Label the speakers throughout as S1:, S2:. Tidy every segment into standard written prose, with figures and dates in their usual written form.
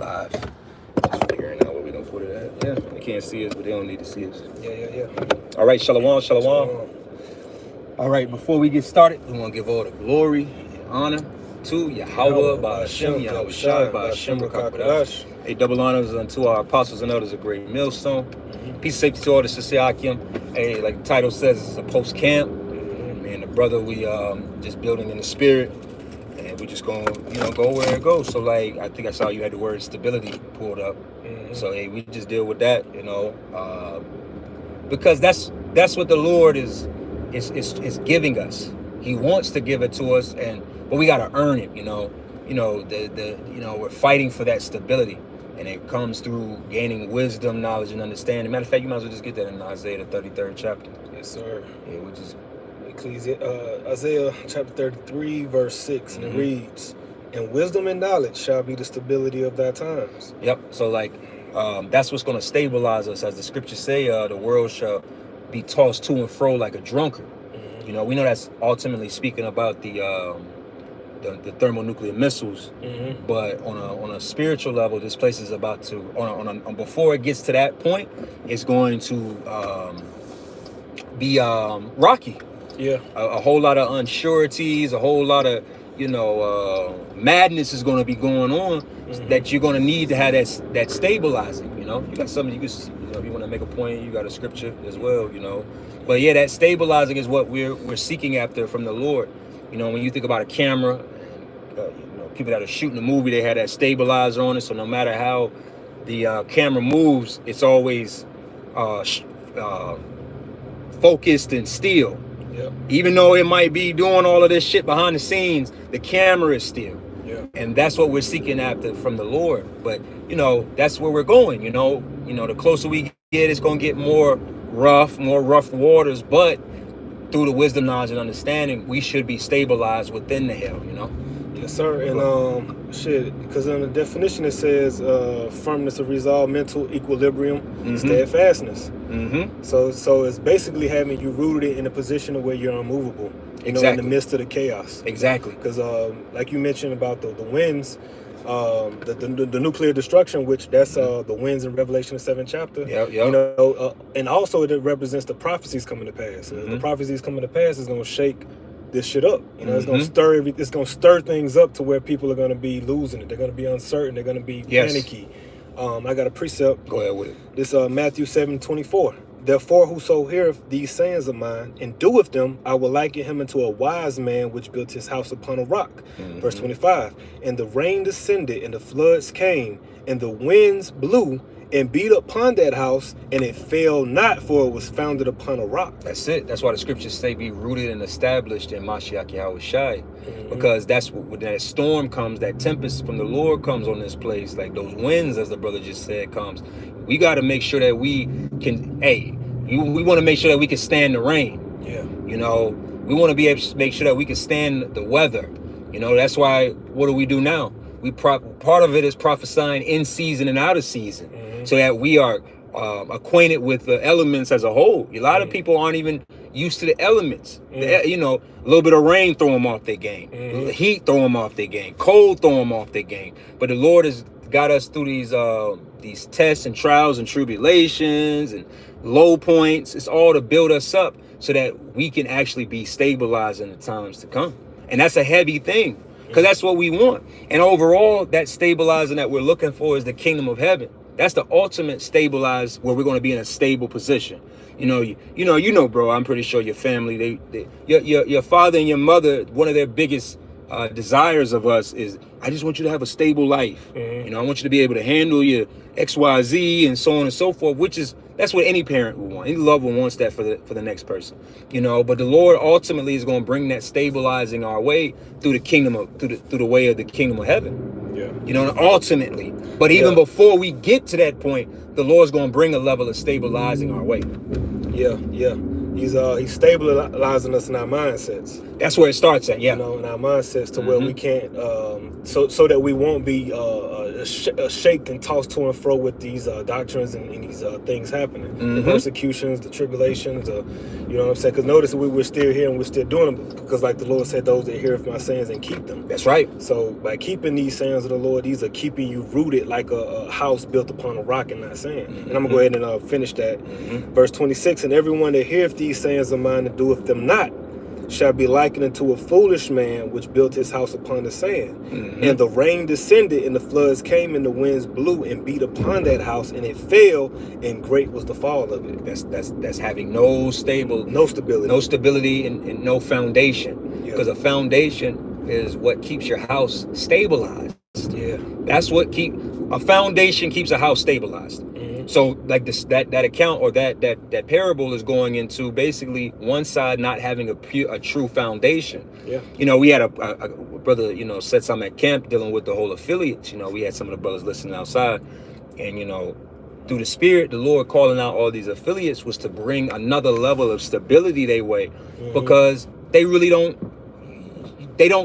S1: live. Just figuring out where we're gonna put it at. Yeah, they can't see us, but they don't need to see us.
S2: Yeah.
S1: All right, shalom. All right, before we get started, we want to give all the glory and honor to Yahweh, Ba'ashem, Yahweh Shai, Ba'ashem, Rakakadash. A double honors unto our apostles and elders, a great millstone. Peace and safety to all the Sisiakim. Hey, like the title says, it's a post-camp. Me and the brother, we just building in the spirit. And we just gonna, go where it goes. So, like, I think I saw you had the word stability pulled up. So, hey, we just deal with that, because that's what the Lord is giving us. He wants to give it to us, but we gotta earn it. We're fighting for that stability, and it comes through gaining wisdom, knowledge, and understanding. Matter of fact, you might as well just get that in Isaiah the 33rd chapter.
S2: Yes, sir.
S1: Yeah, we just
S2: Isaiah chapter 33, verse 6, and it reads, "And wisdom and knowledge shall be the stability of thy times."
S1: Yep. So, like, that's what's gonna stabilize us, as the scriptures say. The world shall be tossed to and fro like a drunkard. We know that's ultimately speaking about the thermonuclear missiles, but on a spiritual level, this place is about to before it gets to that point, it's going to be rocky.
S2: Yeah,
S1: a whole lot of unsureties, a whole lot of madness is going to be going on that you're going to need to have that stabilizing. You got something you can, if you want to make a point, you got a scripture as well. But yeah, that stabilizing is what we're seeking after from the Lord. When you think about a camera, people that are shooting a movie, they had that stabilizer on it, so no matter how the camera moves, it's always focused and still.
S2: Yep.
S1: Even though it might be doing all of this shit behind the scenes, the camera is still.
S2: Yeah.
S1: And that's what we're seeking after from the Lord. But that's where we're going. The closer we get, it's gonna get more rough waters. But through the wisdom, knowledge, and understanding, we should be stabilized within the hell.
S2: Yes, sir. And because in the definition it says firmness of resolve, mental equilibrium, steadfastness. So it's basically having you rooted in a position of where you're unmovable. In the midst of the chaos.
S1: Exactly.
S2: Because like you mentioned about the winds, the nuclear destruction, which that's the winds in Revelation the 7th chapter.
S1: Yep.
S2: And also it represents the prophecies coming to pass. The prophecies coming to pass is going to shake this shit up. It's going to stir things up to where people are going to be losing it. They're going to be uncertain. They're going to be panicky. I got a precept.
S1: Go ahead with it.
S2: This Matthew 7:24. "Therefore, whoso heareth these sayings of mine and doeth them, I will liken him unto a wise man which built his house upon a rock." Verse 25. "And the rain descended, and the floods came, and the winds blew and beat upon that house, and it fell not, for it was founded upon a rock."
S1: That's it. That's why the scriptures say be rooted and established in Mashiach Yahweh Shai. Because that's when that storm comes, that tempest from the Lord comes on this place, like those winds, as the brother just said, comes. We got to make sure that we can, we want to make sure that we can stand the rain.
S2: Yeah.
S1: We want to be able to make sure that we can stand the weather. That's why, what do we do now? Part of it is prophesying in season and out of season, so that we are acquainted with the elements as a whole. A lot of people aren't even used to the elements. A little bit of rain throw them off their game. Heat throw them off their game. Cold throw them off their game. But the Lord has got us through these tests and trials and tribulations and low points. It's all to build us up so that we can actually be stabilized in the times to come. And that's a heavy thing, because that's what we want. And overall, that stabilizing that we're looking for is the kingdom of heaven. That's the ultimate stabilized, where we're going to be in a stable position. Bro, I'm pretty sure your family, your father and your mother, one of their biggest desires of us is, I just want you to have a stable life. I want you to be able to handle your XYZ and so on and so forth, that's what any parent would want. Any loved one wants that for the next person. But the Lord ultimately is going to bring that stabilizing our way through the kingdom through the way of the kingdom of heaven. Yeah. Ultimately. But even before we get to that point, the Lord's going to bring a level of stabilizing our way.
S2: Yeah. He's stabilizing us in our mindsets.
S1: That's where it starts at, yeah.
S2: In our mindsets to where we can't, so that we won't be shake and toss to and fro with these doctrines and these things happening. The persecutions, the tribulations, you know what I'm saying? Because notice we're still here and we're still doing them because like the Lord said, those that hear of my sayings and keep them.
S1: That's right.
S2: So by keeping these sayings of the Lord, these are keeping you rooted like a house built upon a rock and not sand. And I'm going to go ahead and finish that. Verse 26, and everyone that heareth these sayings of mine and doeth them not shall be likened unto a foolish man which built his house upon the sand. And the rain descended, and the floods came, and the winds blew and beat upon that house, and it fell, and great was the fall of it.
S1: That's having no stability and no foundation. Because a foundation is what keeps your house stabilized. That's what a foundation keeps a house stabilized. So like that account or that parable is going into basically one side not having a true foundation. You know, we had a brother, you know, said something at camp dealing with the whole affiliates. You know, we had some of the brothers listening outside, and you know, through the Spirit, the Lord calling out all these affiliates was to bring another level of stability their way, because they really don't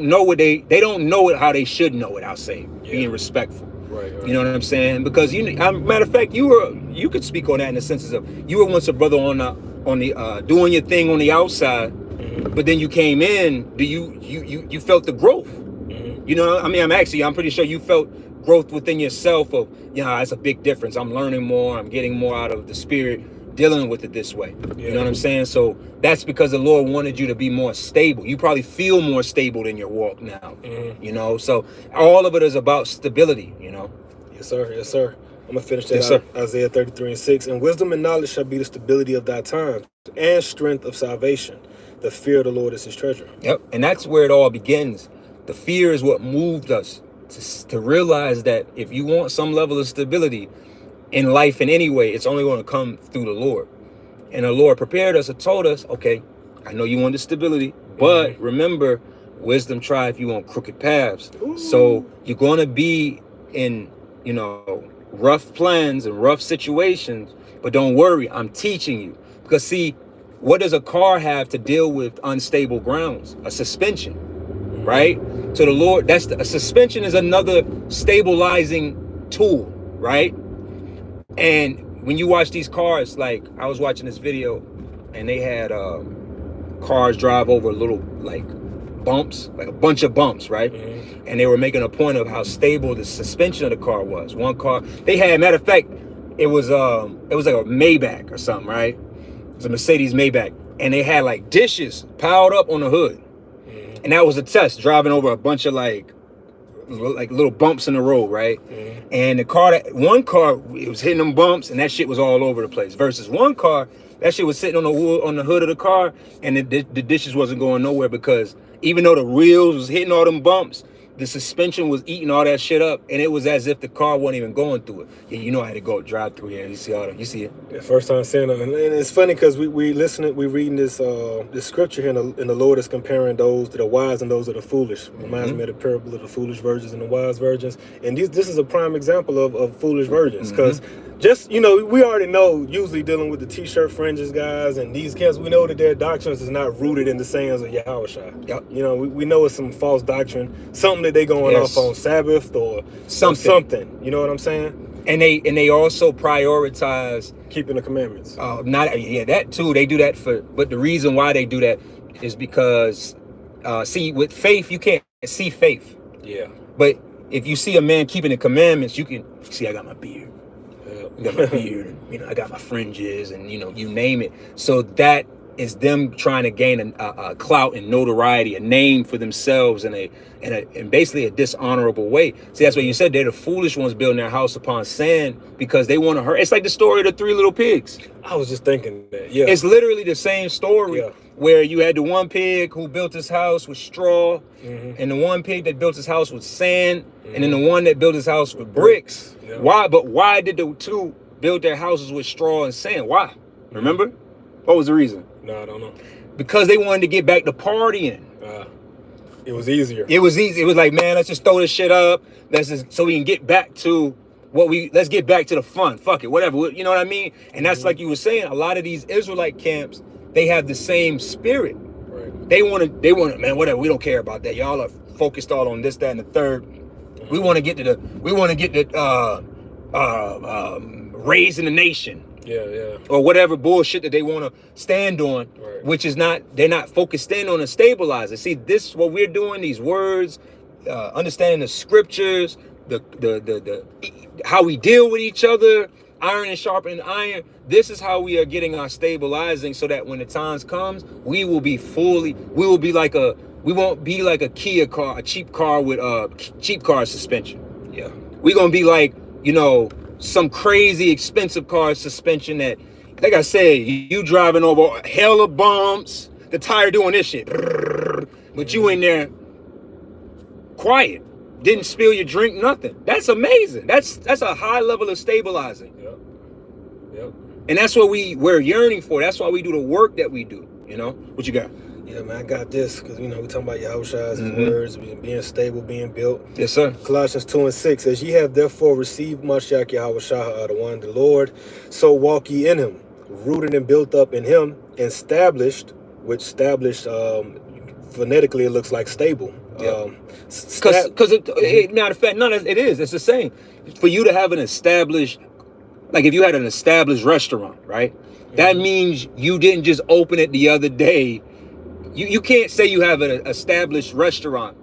S1: know it how they should know it. I'll say, being respectful. Right. You know what I'm saying? Because matter of fact, you could speak on that in the senses of you were once a brother on the doing your thing on the outside, but then you came in. Do you felt the growth? You know, I mean, I'm pretty sure you felt growth within yourself of, it's a big difference. I'm learning more. I'm getting more out of the Spirit, dealing with it this way. You know what I'm saying? So that's because the Lord wanted you to be more stable. You probably feel more stable in your walk now. You know, so all of it is about stability, you know.
S2: Yes, sir. I'm gonna finish that out. Isaiah 33:6. And wisdom and knowledge shall be the stability of thy times, and strength of salvation. The fear of the Lord is his treasure.
S1: Yep. And that's where it all begins. The fear is what moved us to realize that if you want some level of stability in life in any way, it's only going to come through the Lord. And the Lord prepared us and told us, okay, I know you want the stability, but remember, wisdom try if you want crooked paths. So you're going to be in, rough plans and rough situations, but don't worry, I'm teaching you. Because see, what does a car have to deal with unstable grounds? A suspension, right? So the Lord, a suspension is another stabilizing tool, right? And when you watch these cars, like I was watching this video and they had cars drive over little like bumps, like a bunch of bumps, right? And they were making a point of how stable the suspension of the car was. One car, they had, matter of fact, it was like a Maybach or something, right? It was a Mercedes Maybach. And they had like dishes piled up on the hood. And that was a test, driving over a bunch of like little bumps in the road, right? And one car, it was hitting them bumps and that shit was all over the place. Versus one car, that shit was sitting on the hood of the car and the dishes wasn't going nowhere, because even though the wheels was hitting all them bumps, the suspension was eating all that shit up, and it was as if the car wasn't even going through it. Yeah, you know I had to go drive through here. You see it?
S2: Yeah, first time seeing it, and it's funny because we reading this scripture here, and the Lord is comparing those that are wise and those that are foolish. Reminds me of the parable of the foolish virgins and the wise virgins, and this is a prime example of foolish virgins, because just we already know, usually dealing with the t-shirt fringes guys and these camps, we know that their doctrines is not rooted in the sayings of Yahushua. Yep. We know it's some false doctrine, something that they going off on Sabbath or something. You know what I'm saying?
S1: And they also prioritize
S2: keeping the commandments.
S1: That too. They do that but the reason why they do that is because see, with faith you can't see faith. Yeah. But if you see a man keeping the commandments, you can see I got my beard. I got my beard, I got my fringes, and you name it. So that is them trying to gain a clout and notoriety, a name for themselves in basically a dishonorable way. See, that's what you said. They're the foolish ones building their house upon sand because they want to hurt. It's like the story of the 3 little pigs.
S2: I was just thinking that. Yeah,
S1: it's literally the same story. Yeah. Where you had the one pig who built his house with straw, and the one pig that built his house with sand, and then the one that built his house with bricks. Yeah. Why did the two build their houses with straw and sand? Why? Remember? What was the reason?
S2: No, I don't know.
S1: Because they wanted to get back to partying.
S2: It was easier.
S1: It was easy. It was like, man, let's just throw this shit up. So we can get back to let's get back to the fun. Fuck it, whatever. You know what I mean? And that's like you were saying, a lot of these Israelite camps, they have the same spirit. Right. They want to, man, whatever. We don't care about that. Y'all are focused all on this, that, and the third. We want to get to raising the nation.
S2: Yeah.
S1: Or whatever bullshit that they want to stand on,
S2: Right.
S1: which is they're not focused in on a stabilizer. See, this what we're doing, these words, understanding the scriptures, the how we deal with each other, iron and sharpening iron. This is how we are getting our stabilizing, so that when the times comes, we won't be like a Kia car, a cheap car with cheap car suspension.
S2: Yeah.
S1: We're gonna be like, some crazy expensive car suspension that, like I said, you driving over hell of bumps, the tire doing this shit, but you in there quiet, didn't spill your drink, nothing. That's amazing. That's a high level of stabilizing.
S2: Yep.
S1: And that's what we're yearning for. That's why we do the work that we do. What you got?
S2: Yeah, man, I got this because we talking about Yahushua's words, being stable, being built.
S1: Yes, sir.
S2: Colossians 2:6 says, "Ye have therefore received Mashiach Yahushua, the one, the Lord. So walk ye in him, rooted and built up in him, and established," which established phonetically it looks like stable.
S1: Yeah. Because matter of fact, it is. It's the same. For you to have an established, like if you had an established restaurant, right? That means you didn't just open it the other day. You can't say you have an established restaurant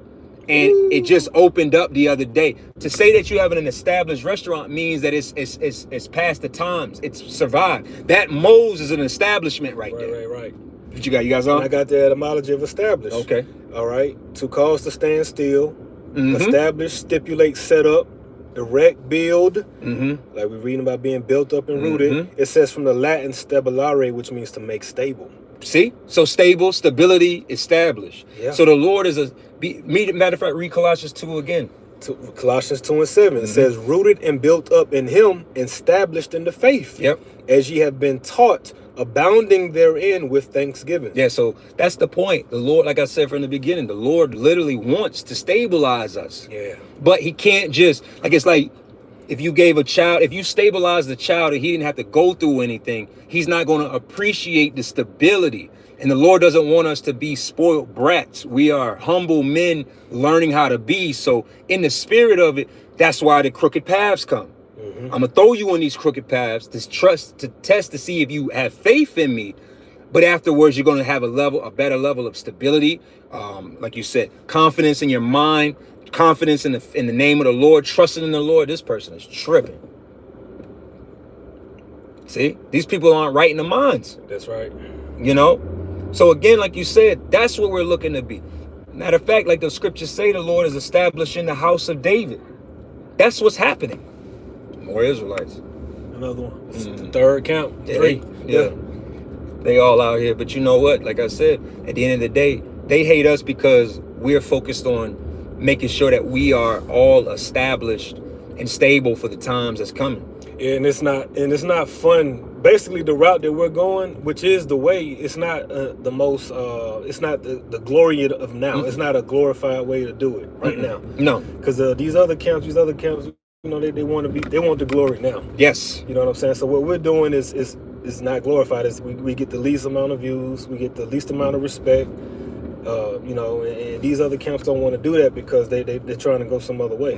S1: and it just opened up the other day. To say that you have an established restaurant means that it's past the times. It's survived. That Moe's is an establishment right there.
S2: Right.
S1: What you got? You guys on?
S2: I got the etymology of established.
S1: Okay.
S2: All right. To cause to stand still, establish, stipulate, set up, erect, build. Like we're reading about being built up and rooted. It says from the Latin stabilare, which means to make stable.
S1: See? So stable, stability, established.
S2: Yeah.
S1: So the Lord is matter of fact, read Colossians 2 again.
S2: Colossians 2:7. It says, rooted and built up in him, established in the faith.
S1: Yep.
S2: As ye have been taught, abounding therein with thanksgiving.
S1: Yeah, so that's the point. The Lord, like I said from the beginning, the Lord literally wants to stabilize us.
S2: Yeah.
S1: But he can't just, it's like if you stabilize the child and he didn't have to go through anything, he's not going to appreciate the stability. And the Lord doesn't want us to be spoiled brats. We are humble men learning how to be. So in the spirit of it, that's why the crooked paths come. I'm going to throw you on these crooked paths to test to see if you have faith in me. But afterwards, you're going to have a better level of stability. Like you said, confidence in your mind, confidence in the name of the Lord, trusting in the Lord. This person is tripping. See, these people aren't right in their minds.
S2: That's right.
S1: So again, like you said, that's what we're looking to be. Matter of fact, like the scriptures say, the Lord is establishing the house of David. That's what's happening. More Israelites.
S2: Another one. It's the third count.
S1: Three. Yeah. They all out here. But you know what? Like I said, at the end of the day, they hate us because we're focused on making sure that we are all established and stable for the times that's coming.
S2: Yeah, and it's not fun. Basically, the route that we're going, which is the way, it's not the most. It's not the glory of now. It's not a glorified way to do it right now.
S1: No,
S2: because these other camps, they want the glory now.
S1: Yes.
S2: You know what I'm saying? So what we're doing is not glorified. We get the least amount of views. We get the least amount of respect. And these other camps don't want to do that because they're trying to go some other way.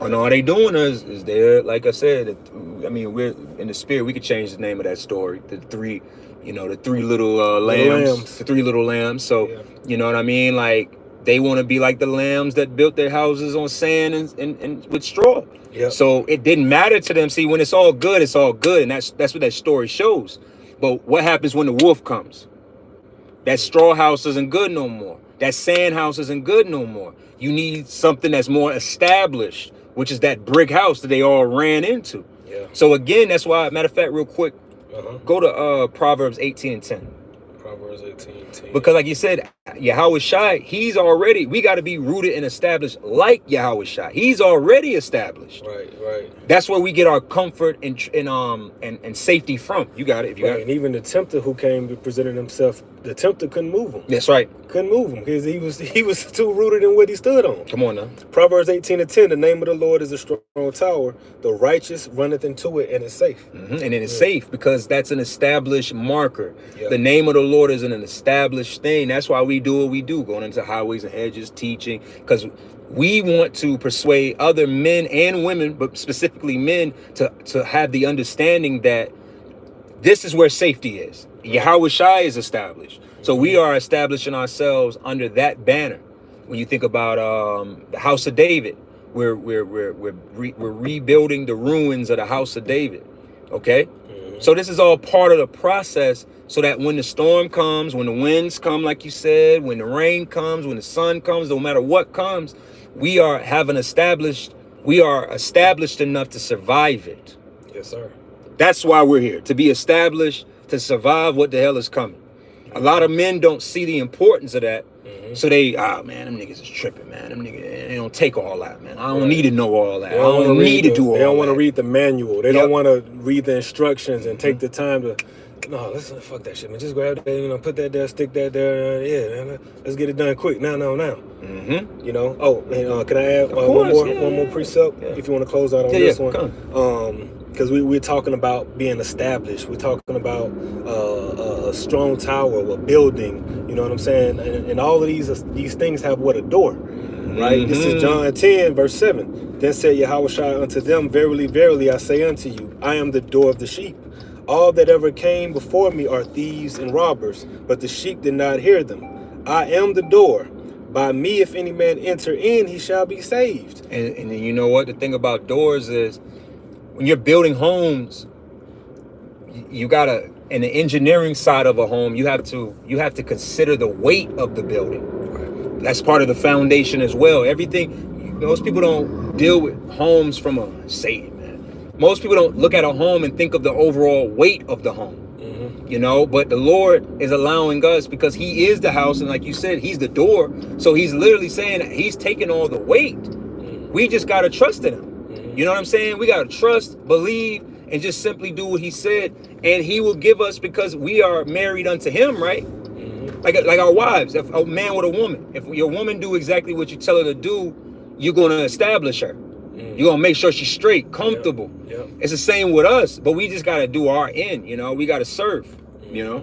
S1: And all they doing is they're, like I said, we're in the spirit. We could change the name of that story. The three little lambs. The three little lambs. So,
S2: yeah.
S1: You know what I mean? Like, they want to be like the lambs that built their houses on sand and with straw.
S2: Yep.
S1: So it didn't matter to them. See, when it's all good, and that's what that story shows. But what happens when the wolf comes? That straw house isn't good no more. That sand house isn't good no more. You need something that's more established, which is that brick house that they all ran into.
S2: Yeah.
S1: So again, that's why, matter of fact, real quick, go to Proverbs 18:10.
S2: Proverbs 18:10.
S1: Because like you said, Yahushua, we got to be rooted and established like Yahushua. He's already established.
S2: Right.
S1: That's where we get our comfort and safety from. You got it. If you got it.
S2: And even the tempter who came to present himself, the tempter couldn't move him.
S1: That's right.
S2: Couldn't move him because he was too rooted in what he stood on.
S1: Come on now.
S2: Proverbs 18:10. The name of the Lord is a strong tower. The righteous runneth into it and is safe.
S1: And it is safe because that's an established marker.
S2: Yeah.
S1: The name of the Lord is an established thing. That's why we do what we do, going into highways and hedges, teaching. Because We want to persuade other men and women, but specifically men, to have the understanding that this is where safety is. Yahweh Shai is established. So we are establishing ourselves under that banner. When you think about the house of David, we're rebuilding the ruins of the house of David. Okay? So this is all part of the process, so that when the storm comes, when the winds come, like you said, when the rain comes, when the sun comes, no matter what comes, we are established enough to survive it.
S2: Yes, sir.
S1: That's why we're here, to be established, to survive what the hell is coming. A lot of men don't see the importance of that. So they, man, them niggas is tripping, man. Them niggas, they don't take all that, man. I don't need to know all that. I don't need to do all that.
S2: They don't want to read the manual. They don't want to read the instructions and take the time to, no, let's fuck that shit, man. Just grab that, put that there, stick that there. Yeah, man, let's get it done quick. Now. You know. Oh, and can I add one more precept if you want to close out on this one? Because we're talking about being established. We're talking about a strong tower, a building. You know what I'm saying? And all of these things have a door, right? This is John 10, verse 7. Then said Yahweh Shai unto them, verily, verily, I say unto you, I am the door of the sheep. All that ever came before me are thieves and robbers, but the sheep did not hear them. I am the door. By me, if any man enter in, he shall be saved.
S1: And you know what? The thing about doors is, when you're building homes, you gotta, in the engineering side of a home, you have to consider the weight of the building. That's part of the foundation as well. Everything, most people don't deal with homes from most people don't look at a home and think of the overall weight of the home. But the Lord is allowing us, because he is the house, and like you said, he's the door. So he's literally saying that he's taking all the weight. We just got to trust in him. You know what I'm saying? We got to trust, believe, and just simply do what he said. And he will give us, because we are married unto him, right? Like our wives, if a man with a woman, if your woman do exactly what you tell her to do, you're going to establish her. You're going to make sure she's straight, comfortable. It's the same with us, but we just got to do our end, we got to serve, Yeah.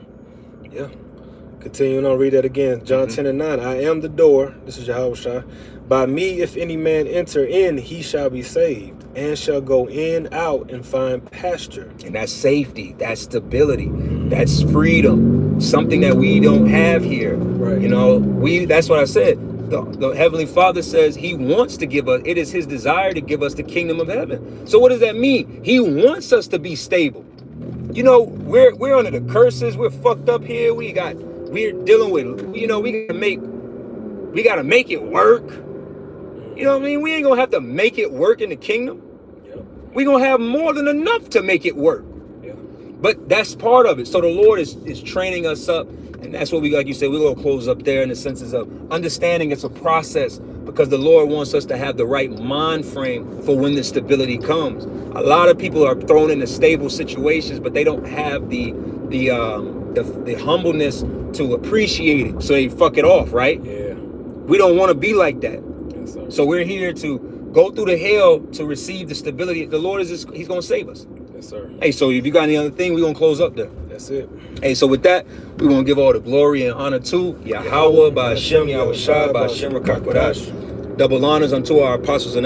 S2: Continuing on, read that again. John 10 and 9. I am the door. This is Yahweh Shai. By me, if any man enter in, he shall be saved, and shall go in, out, and find pasture.
S1: And that's safety, that's stability, that's freedom, something that we don't have here. Right. That's what I said. The Heavenly Father says he wants to give us, it is his desire to give us the kingdom of heaven. So what does that mean? He wants us to be stable. We're under the curses. We're fucked up here. We're dealing with, we gotta make it work. You know what I mean? We ain't gonna have to make it work in the kingdom. We're gonna have more than enough to make it work. But that's part of it. So the Lord is training us up. And that's what like you said, we're going to close up there in the senses of understanding it's a process, because the Lord wants us to have the right mind frame for when the stability comes. A lot of people are thrown into stable situations, but they don't have the humbleness to appreciate it. So they fuck it off, right?
S2: Yeah.
S1: We don't want to be like that.
S2: Yes,
S1: so we're here to go through the hell to receive the stability. The Lord he's going to save us.
S2: Yes, sir.
S1: Hey, so if you got any other thing, we're going to close up there.
S2: That's it.
S1: Hey, so with that, we want to give all the glory and honor to Yahweh, by Hashem, Yahweh Shai, by Hashem, Rakakwadash. Double honors unto our apostles and elders.